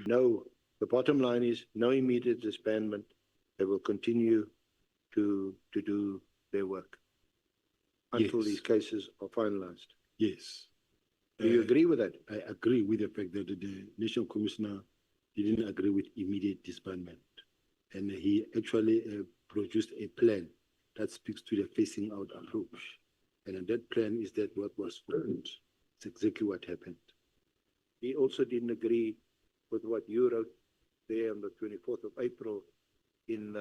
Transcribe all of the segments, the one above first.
no, the bottom line is no immediate disbandment. They will continue to do their work until Yes. these cases are finalized. Yes. Do you agree with that? I agree with the fact that the National Commissioner didn't agree with immediate disbandment. And he actually produced a plan that speaks to the phasing out approach. And that plan is that what was found. It's exactly what happened. He also didn't agree with what you wrote there on the 24th of April in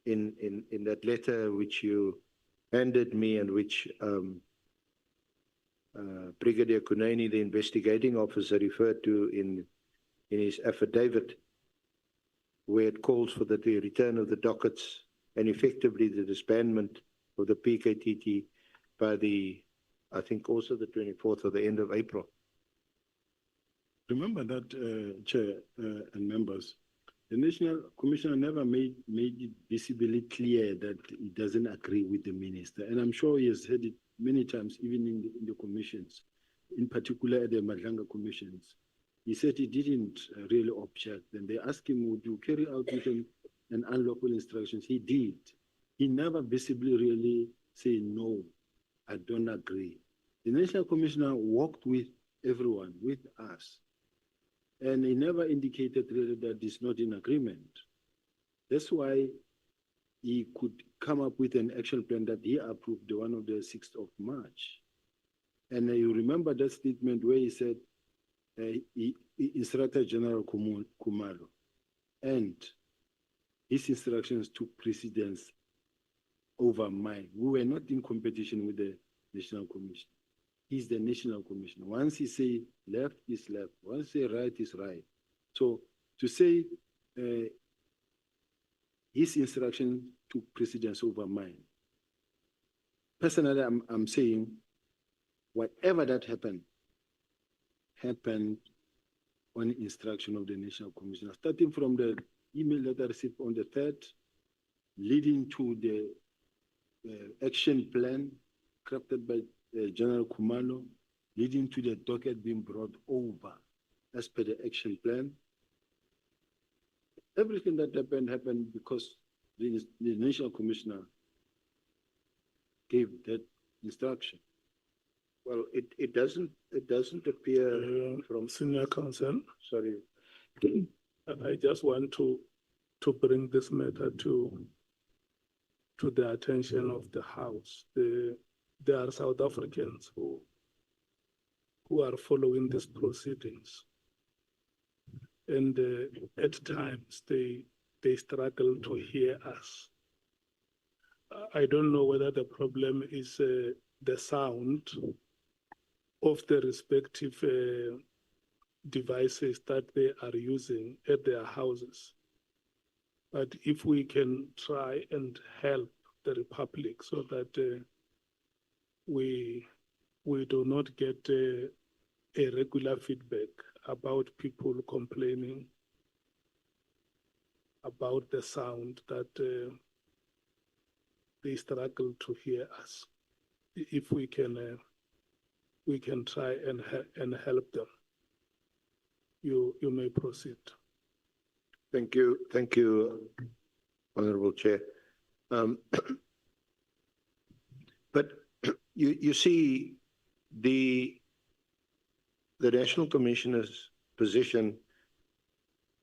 that letter which you handed me and which Brigadier Kunani, the investigating officer, referred to in his affidavit, where it calls for the return of the dockets and effectively the disbandment of the PKTT by I think also the 24th or the end of April. Remember that, Chair and members, the National Commissioner never made it visibly clear that he doesn't agree with the minister. And I'm sure he has said it many times, even in the commissions, in particular at the Madlanga commissions. He said he didn't really object. And they asked him, would you carry out written and unlawful instructions? He did. He never visibly really said, no, I don't agree. The National Commissioner worked with everyone, with us. And he never indicated really that he's not in agreement. That's why he could come up with an action plan that he approved, the one of the 6th of March. And you remember that statement where he said, he instructed General Khumalo, and his instructions took precedence over mine. We were not in competition with the National Commission. He's the National Commissioner. Once he say left is left. Once he say right is right. So to say his instruction took precedence over mine. Personally, I'm saying whatever that happened on instruction of the National Commissioner, starting from the email that I received on the 3rd, leading to the action plan crafted by General Khumalo, leading to the docket being brought over as per the action plan. Everything that happened because the National Commissioner gave that instruction. Well, it doesn't appear from Senior Counsel. Sorry. I just want to bring this matter to the attention of the House. There are South Africans who are following these proceedings, and at times they struggle to hear us. I don't know whether the problem is the sound of the respective devices that they are using at their houses. But if we can try and help the Republic so that we do not get a regular feedback about people complaining about the sound that they struggle to hear us. If we can try and help them. You may proceed. Thank you, Honorable Chair. But you see, the National Commissioner's position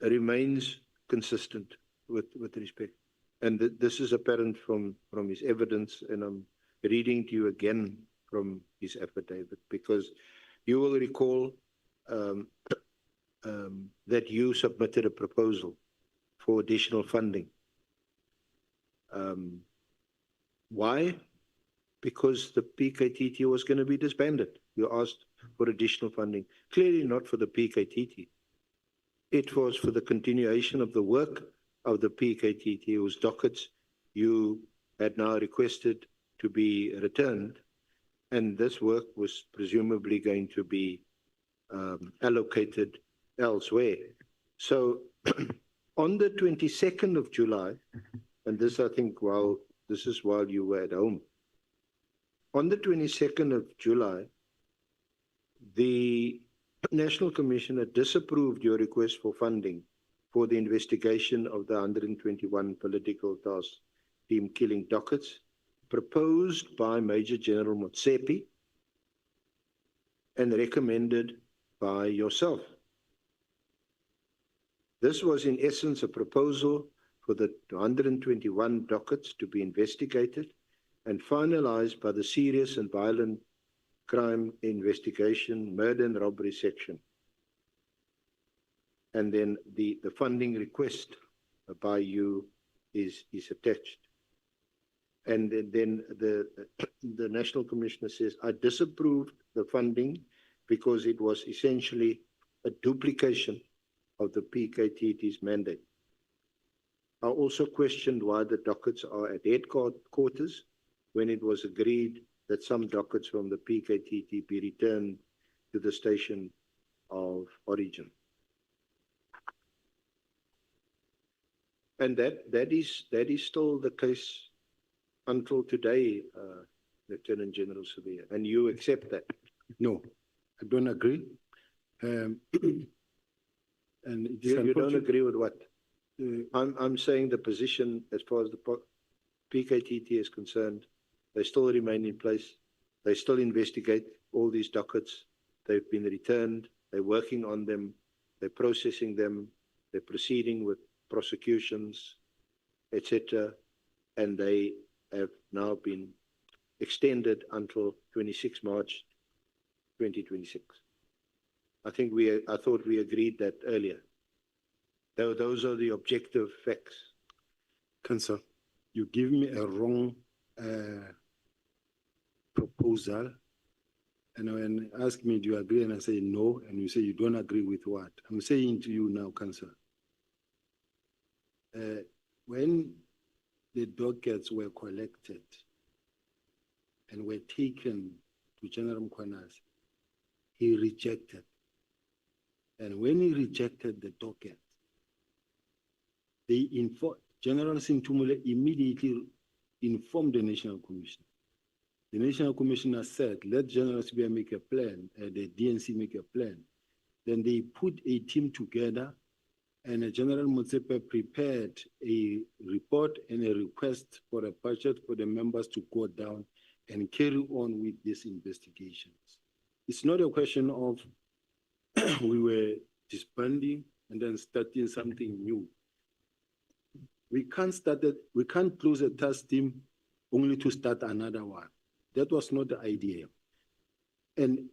remains consistent with respect, and this is apparent from his evidence, and I'm reading to you again from his affidavit, because you will recall that you submitted a proposal for additional funding. Why? Because the PKTT was going to be disbanded. You asked for additional funding. Clearly not for the PKTT. It was for the continuation of the work of the PKTT. It was dockets you had now requested to be returned, and this work was presumably going to be allocated elsewhere. So on the 22nd of July, and this I think this is while you were at home, on the 22nd of July, the National Commissioner disapproved your request for funding for the investigation of the 121 political task team killing dockets proposed by Major General Motsepe and recommended by yourself. This was in essence a proposal for the 121 dockets to be investigated and finalized by the Serious and Violent Crime Investigation, Murder and Robbery Section. And then the funding request by you is attached. And then the National Commissioner says, I disapproved the funding because it was essentially a duplication of the PKTT's mandate. I also questioned why the dockets are at headquarters when it was agreed that some dockets from the PKTT be returned to the station of origin. And that is still the case until today, Lieutenant General Sibiya, and you accept that? No, I don't agree. And you don't agree with what? I'm saying the position as far as the PKTT is concerned, they still remain in place. They still investigate all these dockets. They've been returned. They're working on them. They're processing them. They're proceeding with prosecutions, etc. And they have now been extended until 26 March 2026. I thought we agreed that earlier. Those are the objective facts. Council, you give me a wrong proposal, and when you ask me, do you agree? And I say no, and you say you don't agree with what? I'm saying to you now, Council, when the dockets were collected and were taken to General Mkhwanazi, he rejected. And when he rejected the docket, they informed, General Sintumule immediately informed the National Commission. The National Commissioner said, let General Sibiya make a plan, the DNC make a plan. Then they put a team together, and General Motsepe prepared a report and a request for a budget for the members to go down and carry on with these investigations. It's not a question of we were disbanding and then starting something new. We can't close a task team only to start another one. That was not the idea. And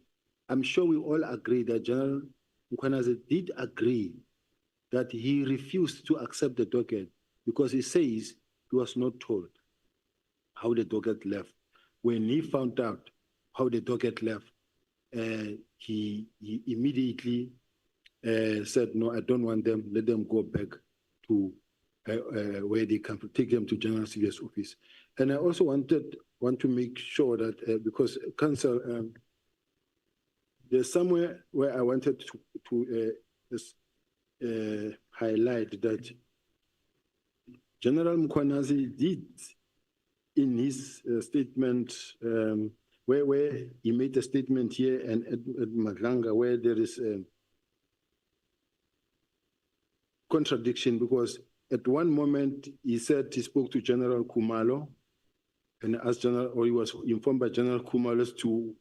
I'm sure we all agree that General Mkhwanazi did agree that he refused to accept the docket because he says he was not told how the docket left. When he found out how the docket left, he immediately said, no, I don't want them, let them go back to where they can take them to General Sibiya's office. And I also want to make sure that, because Council, there's somewhere where I wanted to highlight that General Mkhwanazi did, in his statement, where he made a statement here and at Madlanga, where there is a contradiction, because at one moment he said he spoke to General Kumalo and asked General, or he was informed by General Kumalo as to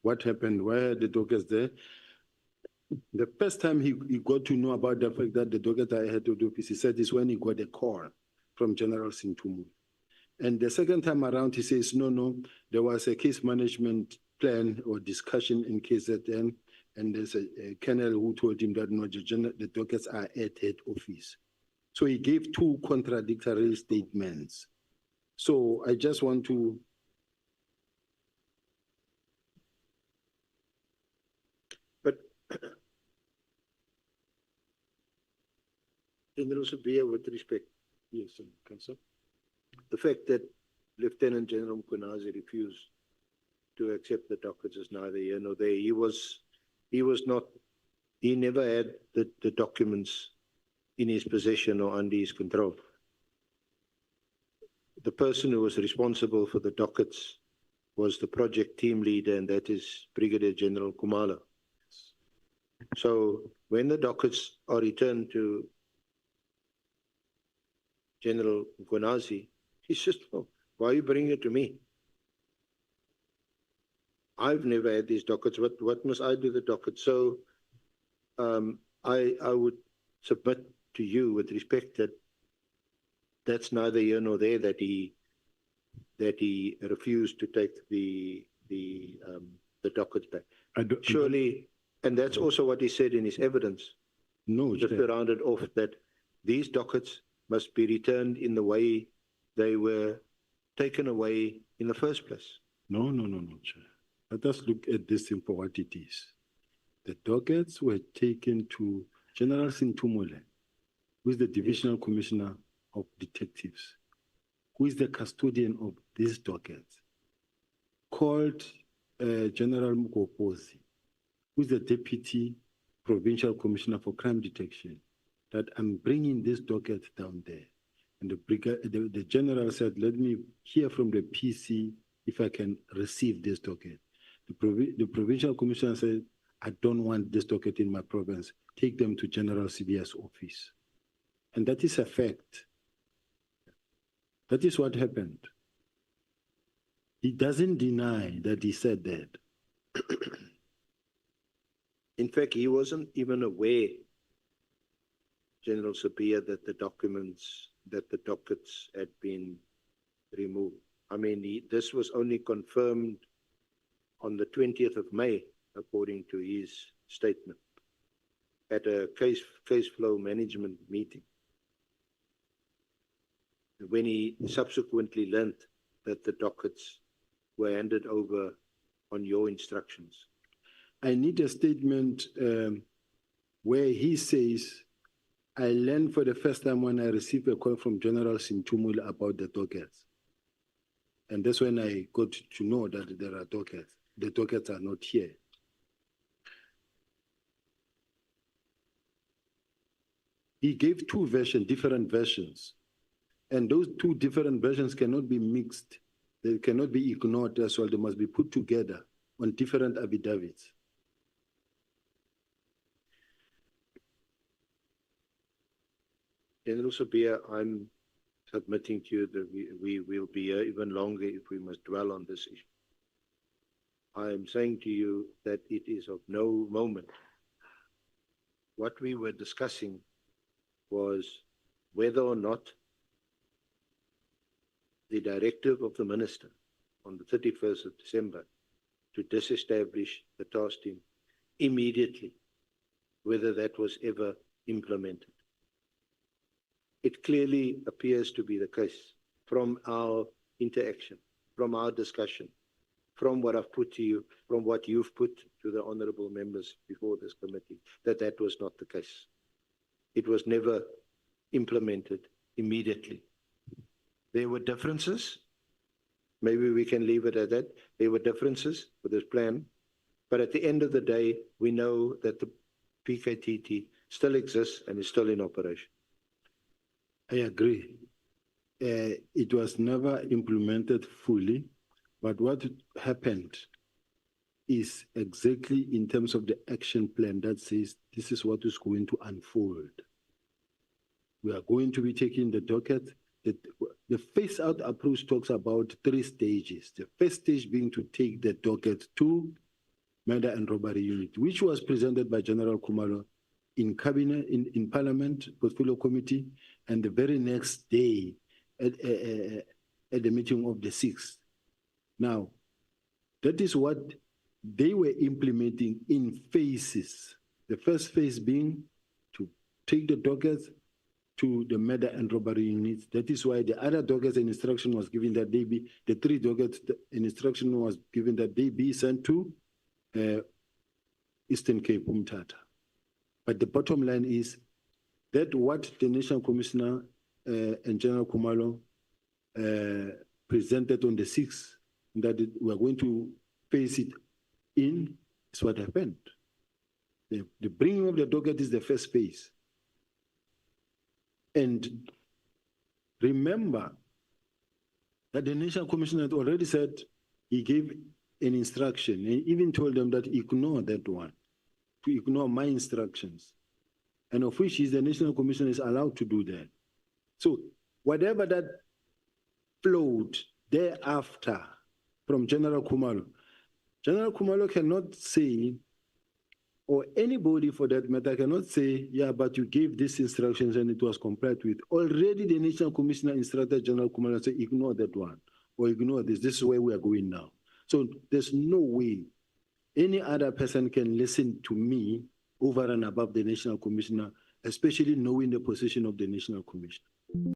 what happened, why the dockets there. The first time he got to know about the fact that the dockets are ahead of the office, he said is when he got a call from General Sintumu. And the second time around, he says, no, there was a case management plan or discussion in KZN, and there's a colonel who told him that no, the dockets are at head office. So he gave two contradictory statements. So I just want to... But General Sibiya, with respect, Yes, Council. the fact that Lieutenant General Mkhwanazi refused to accept the dockets is neither here nor there. He never had the documents in his possession or under his control. The person who was responsible for the dockets was the project team leader, and that is Brigadier General Kumalo. So when the dockets are returned to General Mkhwanazi, he says, "Oh, why are you bringing it to me? I've never had these dockets. What must I do the dockets?" So I would submit to you with respect that that's neither here nor there, that he refused to take the dockets back. Surely, and that's also what he said in his evidence, No, just to round it off, that these dockets must be returned in the way they were taken away in the first place. No, Chair. Let us look at this thing for what it is. The dockets were taken to General Sintumule, who is the Divisional Commissioner of Detectives, who is the custodian of these dockets, called General Mkhwanazi, who is the Deputy Provincial Commissioner for Crime Detection, that I'm bringing this docket down there. And the general said, let me hear from the PC if I can receive this docket. The provincial commissioner said, I don't want this docket in my province. Take them to General Sibiya's office. And that is a fact. That is what happened. He doesn't deny that he said that. In fact, he wasn't even aware, General Sibiya, that the dockets had been removed. I mean, this was only confirmed on the 20th of May, according to his statement, at a case flow management meeting, when he subsequently learned that the dockets were handed over on your instructions. I need a statement where he says, I learned for the first time when I received a call from General Sintumule about the dockets. And that's when I got to know that there are dockets. The dockets are not here. He gave two versions, different versions. And those two different versions cannot be mixed. They cannot be ignored as well. They must be put together on different affidavits. General Sibiya, I'm submitting to you that we will be here even longer if we must dwell on this issue. I am saying to you that it is of no moment. What we were discussing was whether or not the directive of the minister on the 31st of December to disestablish the task team immediately, whether that was ever implemented. It clearly appears to be the case from our interaction, from our discussion, from what I've put to you, from what you've put to the honorable members before this committee, that that was not the case. It was never implemented immediately. There were differences. Maybe we can leave it at that. There were differences with this plan. But at the end of the day, we know that the PKTT still exists and is still in operation. I agree. It was never implemented fully, but what happened is exactly in terms of the action plan that says this is what is going to unfold. We are going to be taking the docket. The phase-out approach talks about 3 stages. The first stage being to take the docket to murder and robbery unit, which was presented by General Khumalo in cabinet, in Parliament, Portfolio Committee, and the very next day at the meeting of the 6th. Now, that is what they were implementing in phases. The first phase being to take the dockets to the murder and robbery units. That is why the other dockets and instruction was given that they be, the 3 dockets and instruction was given that they be sent to Eastern Cape, Umtata. But the bottom line is that what the National Commissioner and General Khumalo presented on the 6th, that we are going to face it in, is what happened. The bringing of the docket is the first phase. And remember that the National Commissioner had already said he gave an instruction and even told them that ignore that one, to ignore my instructions, and of which the National Commission is allowed to do that. So whatever that flowed thereafter from General Khumalo cannot say, or anybody for that matter cannot say, yeah, but you gave these instructions and it was complied with. Already the National Commissioner instructed General Khumalo to say, ignore that one, or ignore this. This is where we are going now. So there's no way any other person can listen to me over and above the National Commissioner, especially knowing the position of the National Commissioner.